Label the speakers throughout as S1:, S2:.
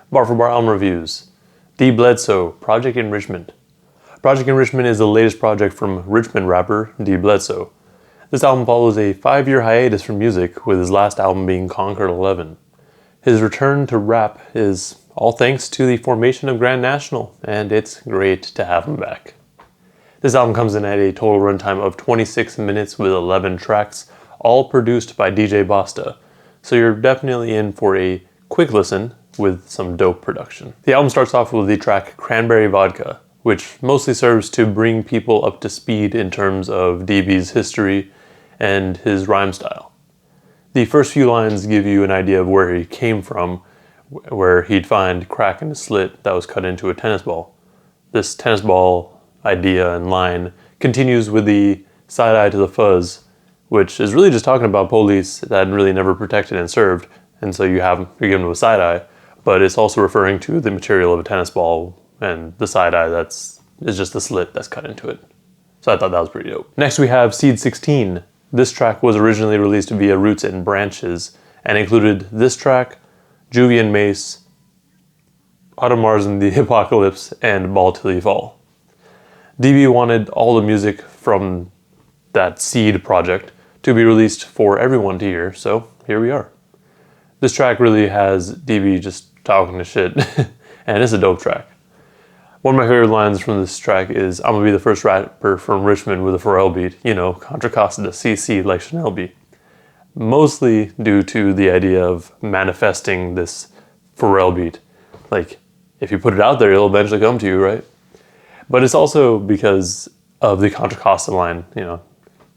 S1: Bar for Bar album reviews. D.Bledsoe, Project Enrichment. Project Enrichment is the latest project from Richmond rapper d.bledsoe. This album follows a 5-year hiatus from music, with his last album being Concord 11. His return to rap is all thanks to the formation of Grand Nationxl, and it's great to have him back. This album comes in at a total runtime of 26 minutes with 11 tracks, all produced by d.bledsoe, so you're definitely in for a quick listen with some dope production. The album starts off with the track Cranberry Vodka, which mostly serves to bring people up to speed in terms of DB's history and his rhyme style. The first few lines give you an idea of where he came from, where he'd find crack in a slit that was cut into a tennis ball. This tennis ball idea and line continues with the side eye to the fuzz, which is really just talking about police that really never protected and served, and so you give them a side eye, but it's also referring to the material of a tennis ball, and the side eye is just the slit that's cut into it. So I thought that was pretty dope. Next we have Seed 16. This track was originally released via Roots and Branches, and included this track, Juvie and Mace, Autumn Mars and the Apocalypse, and Ball Till You Fall. DB wanted all the music from that Seed project to be released for everyone to hear, so here we are. This track really has DB just talking to shit, and it's a dope track. One of my favorite lines from this track is, "I'm gonna be the first rapper from Richmond with a Pharrell beat, you know, Contra Costa to CC like Chanel beat." Mostly due to the idea of manifesting this Pharrell beat. Like, if you put it out there, it'll eventually come to you, right? But it's also because of the Contra Costa line, you know,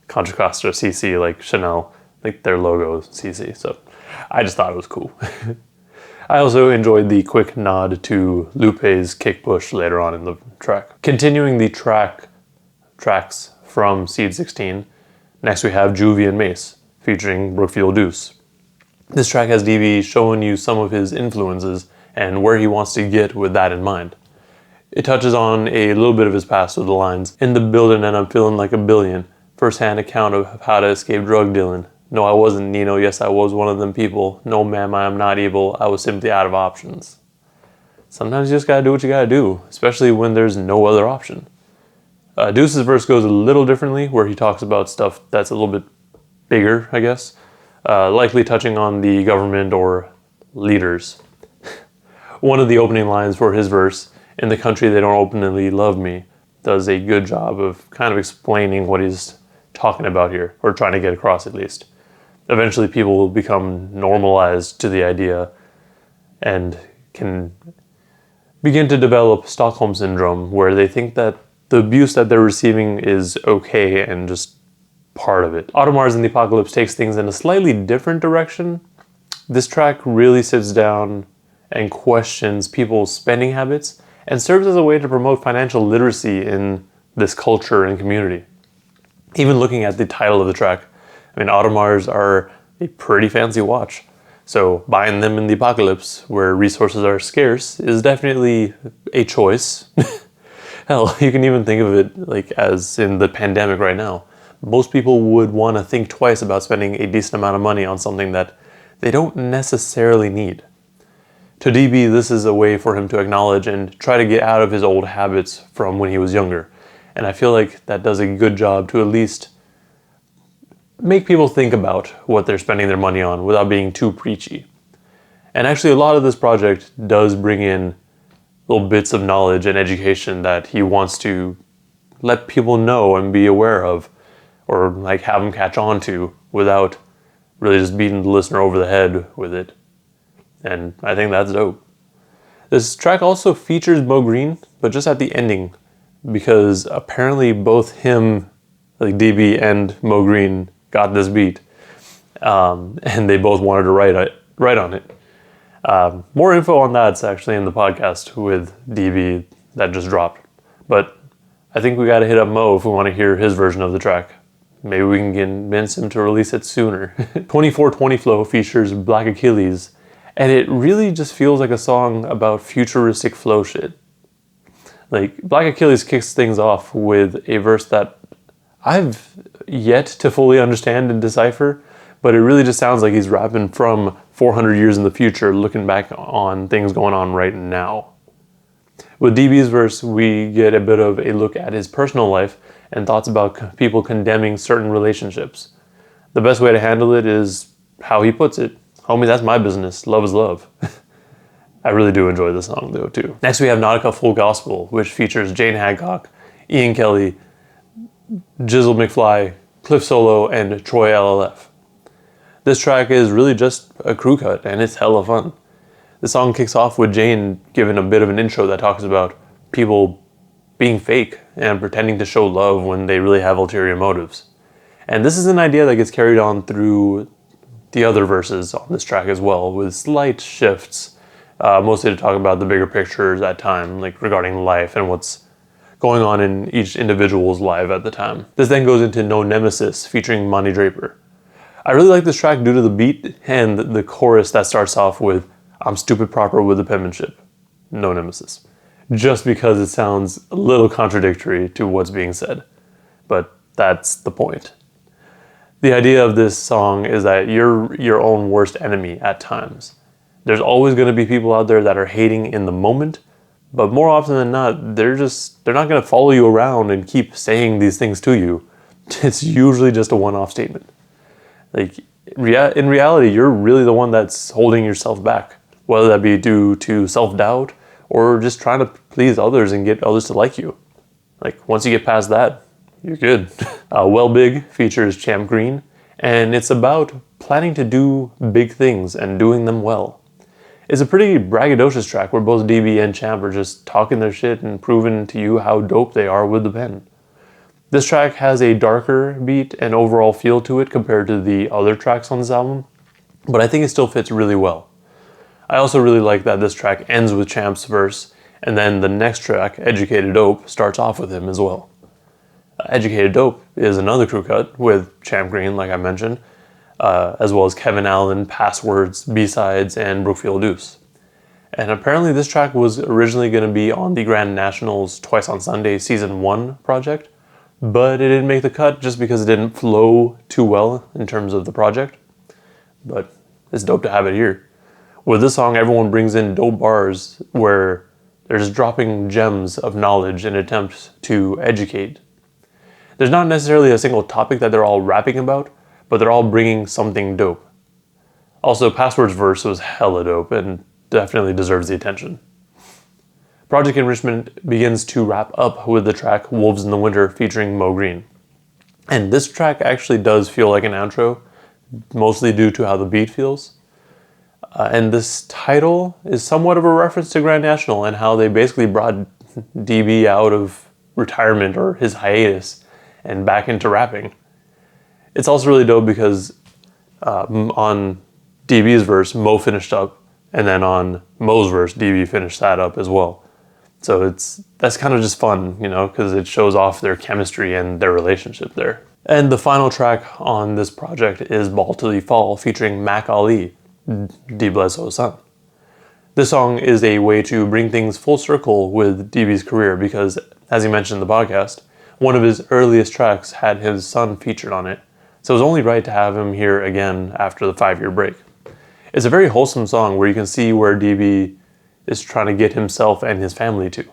S1: Contra Costa CC like Chanel, like their logo is CC, so I just thought it was cool. I also enjoyed the quick nod to Lupe's kick push later on in the track. Continuing the tracks from Seed 16, next we have Juvie and Mace, featuring Brookfield Deuce. This track has DB showing you some of his influences and where he wants to get with that in mind. It touches on a little bit of his past with the lines, "In the building and I'm feeling like a billion. First-hand account of how to escape drug dealing. No, I wasn't Nino, yes I was one of them people. No ma'am, I am not evil, I was simply out of options." Sometimes you just gotta do what you gotta do, especially when there's no other option. Deuce's verse goes a little differently, where he talks about stuff that's a little bit bigger, I guess, likely touching on the government or leaders. One of the opening lines for his verse, "In the country they don't openly love me," does a good job of kind of explaining what he's talking about here, or trying to get across at least. Eventually people will become normalized to the idea and can begin to develop Stockholm Syndrome, where they think that the abuse that they're receiving is okay and just part of it. Autumn Mars and the Apocalypse takes things in a slightly different direction. This track really sits down and questions people's spending habits and serves as a way to promote financial literacy in this culture and community. Even looking at the title of the track, I mean, Autumn Mars are a pretty fancy watch, so buying them in the apocalypse, where resources are scarce, is definitely a choice. Hell, you can even think of it like as in the pandemic right now. Most people would want to think twice about spending a decent amount of money on something that they don't necessarily need. To DB, this is a way for him to acknowledge and try to get out of his old habits from when he was younger. And I feel like that does a good job to at least make people think about what they're spending their money on without being too preachy. And actually a lot of this project does bring in little bits of knowledge and education that he wants to let people know and be aware of, or like have them catch on to, without really just beating the listener over the head with it. And I think that's dope. This track also features Mo Green, but just at the ending, because apparently both him, like DB and Mo Green, got this beat, and they both wanted to write on it. More info on that's actually in the podcast with DB that just dropped, but I think we gotta hit up Mo if we want to hear his version of the track. Maybe we can convince him to release it sooner. 2420 Flow features Black Achilles, and it really just feels like a song about futuristic flow shit. Like, Black Achilles kicks things off with a verse that I've yet to fully understand and decipher, but it really just sounds like he's rapping from 400 years in the future, looking back on things going on right now. With DB's verse, we get a bit of a look at his personal life and thoughts about people condemning certain relationships. The best way to handle it is how he puts it. Homie, that's my business. Love is love. I really do enjoy this song though too. Next we have Nautica Full Gospel, which features Jane Hadcock, Ian Kelly, Jizzle McFly, Cliff Solo, and Troy LLF. This track is really just a crew cut and it's hella fun. The song kicks off with Jane giving a bit of an intro that talks about people being fake and pretending to show love when they really have ulterior motives. And this is an idea that gets carried on through the other verses on this track as well, with slight shifts, mostly to talk about the bigger pictures at time, like regarding life and what's going on in each individual's life at the time. This then goes into No Nemesis featuring Monty Draper. I really like this track due to the beat and the chorus that starts off with "I'm stupid proper with the penmanship, no nemesis," just because it sounds a little contradictory to what's being said, but that's the point. The idea of this song is that you're your own worst enemy at times. There's always going to be people out there that are hating in the moment, but more often than not, they're not going to follow you around and keep saying these things to you. It's usually just a one-off statement. Like, in reality, you're really the one that's holding yourself back, whether that be due to self-doubt or just trying to please others and get others to like you. Like, once you get past that, you're good. Well Big features Champ Green, and it's about planning to do big things and doing them well. It's a pretty braggadocious track where both DB and Champ are just talking their shit and proving to you how dope they are with the pen. This track has a darker beat and overall feel to it compared to the other tracks on this album, but I think it still fits really well. I also really like that this track ends with Champ's verse, and then the next track, Educated Dope, starts off with him as well. Educated Dope is another crew cut with Champ Green, like I mentioned, as well as Kevin Allen, Passwords, B-Sides, and Brookfield Deuce. And apparently this track was originally going to be on the Grand Nationxl's Twice on Sunday Season 1 project, but it didn't make the cut just because it didn't flow too well in terms of the project. But it's dope to have it here. With this song, everyone brings in dope bars where they're just dropping gems of knowledge in attempts to educate. There's not necessarily a single topic that they're all rapping about, but they're all bringing something dope. Also, Password's verse was hella dope and definitely deserves the attention. Project Enrichment begins to wrap up with the track Wolves in the Winter featuring Mo Green. And this track actually does feel like an outro, mostly due to how the beat feels. And this title is somewhat of a reference to Grand Nationxl and how they basically brought DB out of retirement or his hiatus and back into rapping. It's also really dope because on DB's verse, Mo finished up, and then on Mo's verse, DB finished that up as well. So that's kind of just fun, you know, because it shows off their chemistry and their relationship there. And the final track on this project is Ball Till You Fall featuring Mac Ali, d.bledsoe's son. This song is a way to bring things full circle with DB's career because, as he mentioned in the podcast, one of his earliest tracks had his son featured on it, so it was only right to have him here again after the 5-year break. It's a very wholesome song where you can see where DB is trying to get himself and his family to.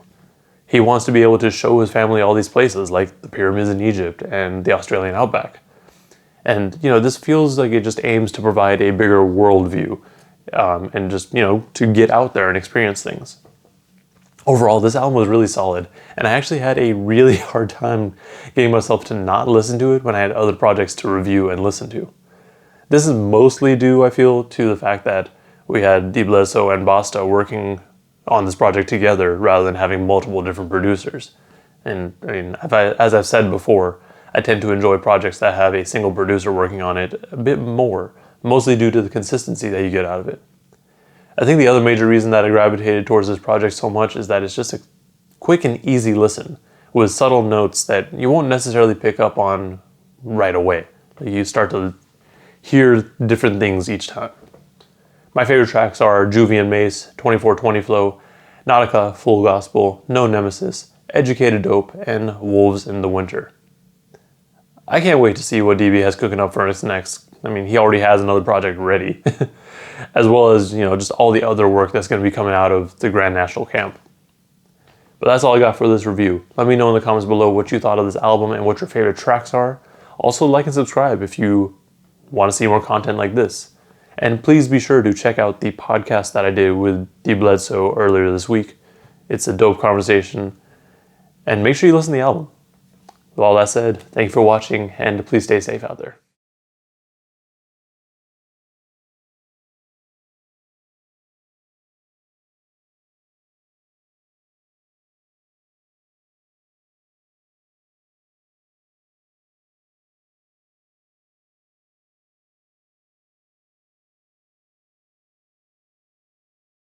S1: He wants to be able to show his family all these places like the pyramids in Egypt and the Australian outback. And, you know, this feels like it just aims to provide a bigger worldview and just, you know, to get out there and experience things. Overall, this album was really solid, and I actually had a really hard time getting myself to not listen to it when I had other projects to review and listen to. This is mostly due, I feel, to the fact that we had d.bledsoe and Basta working on this project together rather than having multiple different producers. And I mean, as I've said before, I tend to enjoy projects that have a single producer working on it a bit more, mostly due to the consistency that you get out of it. I think the other major reason that I gravitated towards this project so much is that it's just a quick and easy listen with subtle notes that you won't necessarily pick up on right away. You start to hear different things each time. My favorite tracks are Juvie and Mace, 2420 Flow, Nautica, Full Gospel, No Nemesis, Educated Dope, and Wolves in the Winter. I can't wait to see what DB has cooking up for us next. I mean, he already has another project ready. as well as, just all the other work that's going to be coming out of the Grand Nationxl camp. But that's all I got for this review. Let me know in the comments below what you thought of this album and what your favorite tracks are. Also, like and subscribe if you want to see more content like this. And please be sure to check out the podcast that I did with d.bledsoe earlier this week. It's a dope conversation. And make sure you listen to the album. With all that said, thank you for watching, and please stay safe out there.